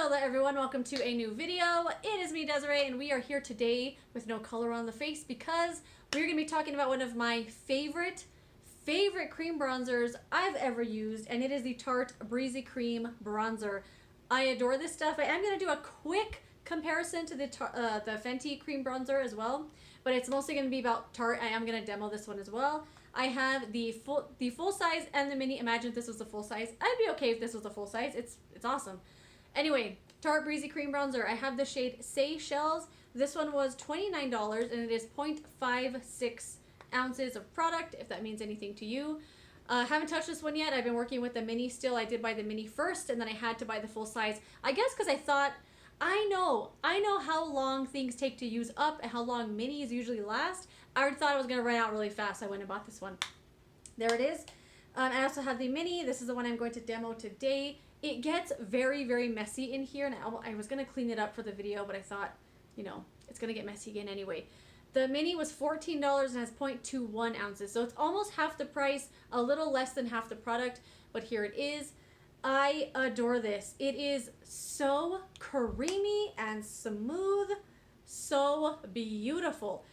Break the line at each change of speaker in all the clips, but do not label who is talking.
Hello there everyone, welcome to a new video. It is me, Desiree, and we are here today with no color on the face because we're going to be talking about one of my favorite cream bronzers I've ever used, and it is the Tarte Breezy Cream Bronzer. I adore this stuff. I am going to do a quick comparison to the Fenty cream bronzer as well, but it's mostly going to be about Tarte. I am going to demo this one as well. I have the full size and the mini. Imagine if this was the full size. I'd be okay if this was the full size. It's awesome. Anyway, Tarte Breezy Cream Bronzer. I have the shade Seychelles. This one was $29 and it is 0.56 ounces of product, if that means anything to you. Haven't touched this one yet. I've been working with the mini still. I did buy the mini first and then I had to buy the full size. I guess because I thought, I know how long things take to use up and how long minis usually last. I already thought I was going to run out really fast. I went and bought this one. There it is. I also have the mini. This is the one I'm going to demo today. It gets very, very messy in here, and I was going to clean it up for the video, but I thought, you know, it's going to get messy again anyway. The mini was $14 and has 0.21 ounces, so it's almost half the price, a little less than half the product, but here it is. I adore this. It is so creamy and smooth, so beautiful.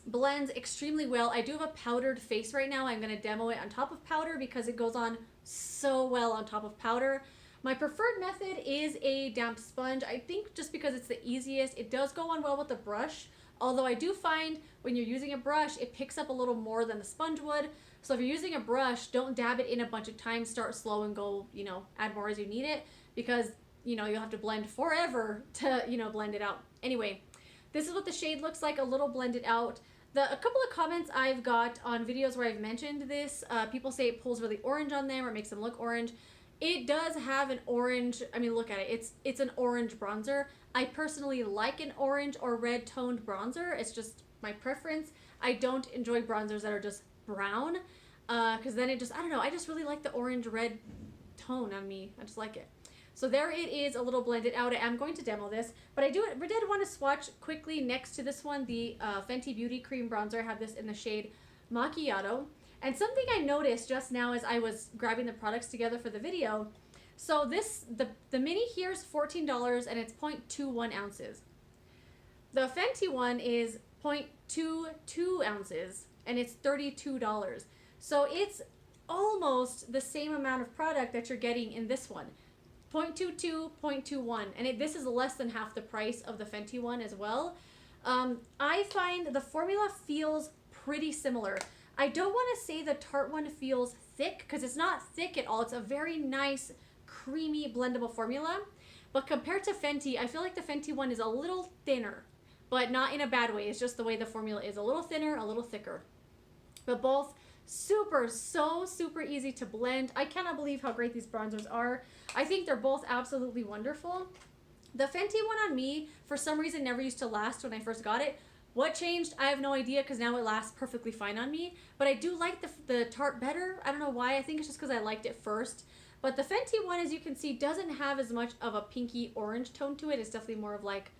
Blends extremely well. I do have a powdered face right now. I'm going to demo it on top of powder because it goes on so well on top of powder. My preferred method is a damp sponge. I think just because it's the easiest. It does go on well with the brush, although I do find when you're using a brush, it picks up a little more than the sponge would. So if you're using a brush, don't dab it in a bunch of times. Start slow and go, you know, add more as you need it because, you know, you'll have to blend forever to, you know, blend it out. Anyway, this is what the shade looks like, a little blended out. A couple of comments I've got on videos where I've mentioned this, people say it pulls really orange on them or makes them look orange. It does have an orange, I mean, look at it. It's an orange bronzer. I personally like an orange or red toned bronzer. It's just my preference. I don't enjoy bronzers that are just brown because then it just, I don't know, I just really like the orange red tone on me. I just like it. So there it is, a little blended out. I am going to demo this, but I did want to swatch quickly next to this one, the Fenty Beauty Cream Bronzer. I have this in the shade Macchiato. And something I noticed just now as I was grabbing the products together for the video, so the mini here is $14 and it's 0.21 ounces. The Fenty one is 0.22 ounces and it's $32. So it's almost the same amount of product that you're getting in this one. 0.22, 0.21, and this is less than half the price of the Fenty one as well. I find the formula feels pretty similar. I don't want to say the Tarte one feels thick because it's not thick at all. It's a very nice, creamy, blendable formula. But compared to Fenty, I feel like the Fenty one is a little thinner, but not in a bad way. It's just the way the formula is, a little thinner, a little thicker. But both super easy to blend. I cannot believe how great these bronzers are. I think they're both absolutely wonderful. The Fenty one on me, for some reason, never used to last when I first got it. What changed? I have no idea because now it lasts perfectly fine on me. But I do like the Tarte better. I don't know why. I think it's just because I liked it first. But the Fenty one, as you can see, doesn't have as much of a pinky orange tone to it. It's definitely more of like,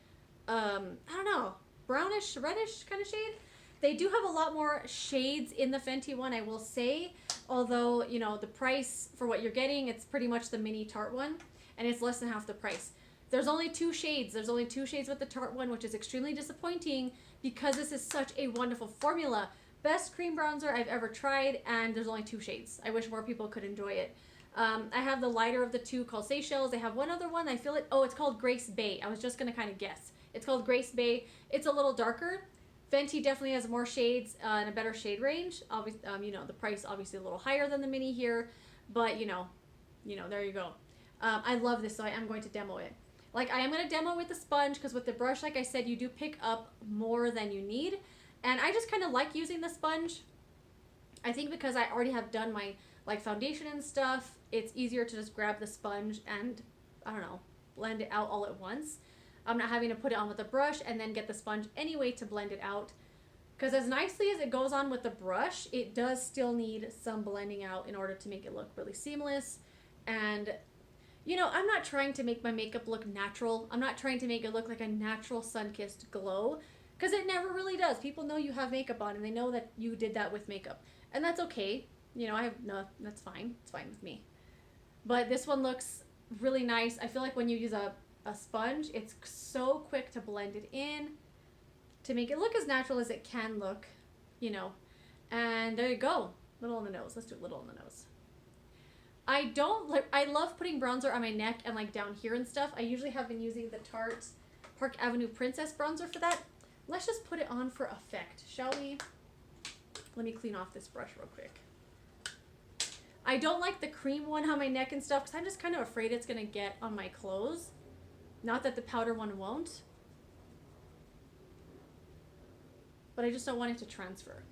I don't know, brownish, reddish kind of shade. They do have a lot more shades in the Fenty one, I will say. Although, you know, the price for what you're getting, it's pretty much the mini Tarte one. And it's less than half the price. There's only 2 shades. There's only 2 shades with the Tarte one, which is extremely disappointing because this is such a wonderful formula. Best cream bronzer I've ever tried, and there's only 2 shades. I wish more people could enjoy it. I have the lighter of the 2 called Seychelles. I have one other one. I feel it. Oh, it's called Grace Bay. I was just going to kind of guess. It's called Grace Bay. It's a little darker. Fenty definitely has more shades and a better shade range. Obviously, you know, the price obviously a little higher than the mini here, but you know, there you go. I love this, so I am going to demo it. Like, I am going to demo with the sponge because with the brush, like I said, you do pick up more than you need. And I just kind of like using the sponge. I think because I already have done my, like, foundation and stuff, it's easier to just grab the sponge and, I don't know, blend it out all at once. I'm not having to put it on with a brush and then get the sponge anyway to blend it out. Because as nicely as it goes on with the brush, it does still need some blending out in order to make it look really seamless. And, you know, I'm not trying to make my makeup look natural. I'm not trying to make it look like a natural sun-kissed glow. Because it never really does. People know you have makeup on and they know that you did that with makeup. And that's okay. You know, that's fine. It's fine with me. But this one looks really nice. I feel like when you use a sponge, it's so quick to blend it in to make it look as natural as it can look, you know. And there you go. Little on the nose. Let's do a little on the nose. I love putting bronzer on my neck and like down here and stuff. I usually have been using the Tarte Park Avenue Princess bronzer for that. Let's just put it on for effect, shall we? Let me clean off this brush real quick. I don't like the cream one on my neck and stuff because I'm just kind of afraid it's going to get on my clothes. Not that the powder one won't. But I just don't want it to transfer.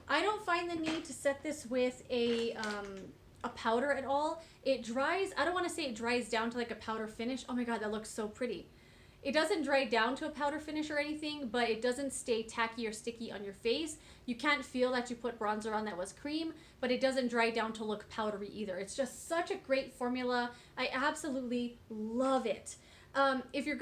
I don't find the need to set this with a powder at all. It dries, I don't want to say it dries down to like a powder finish. Oh my god, that looks so pretty. It doesn't dry down to a powder finish or anything, but it doesn't stay tacky or sticky on your face. You can't feel that you put bronzer on that was cream, but it doesn't dry down to look powdery either. It's just such a great formula. I absolutely love it. If you're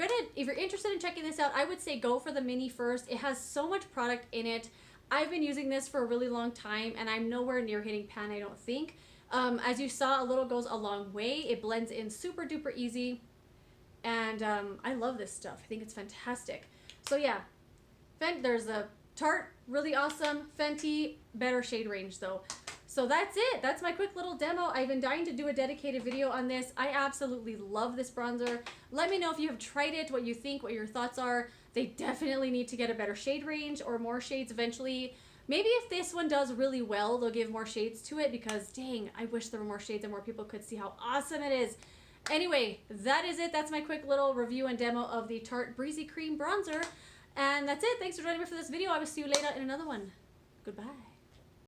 interested in checking this out, I would say go for the mini first. It has so much product in it. I've been using this for a really long time, and I'm nowhere near hitting pan, I don't think. As you saw, a little goes a long way. It blends in super duper easy. And I love this stuff. I think it's fantastic. So yeah, there's a Tarte, really awesome. Fenty, better shade range though. So that's it. That's my quick little demo. I've been dying to do a dedicated video on this. I absolutely love this bronzer. Let me know if you have tried it, what you think, what your thoughts are. They definitely need to get a better shade range or more shades eventually. Maybe if this one does really well, they'll give more shades to it because dang, I wish there were more shades and more people could see how awesome it is. Anyway, that is it. That's my quick little review and demo of the Tarte Breezy Cream Bronzer. And that's it. Thanks for joining me for this video. I will see you later in another one. Goodbye.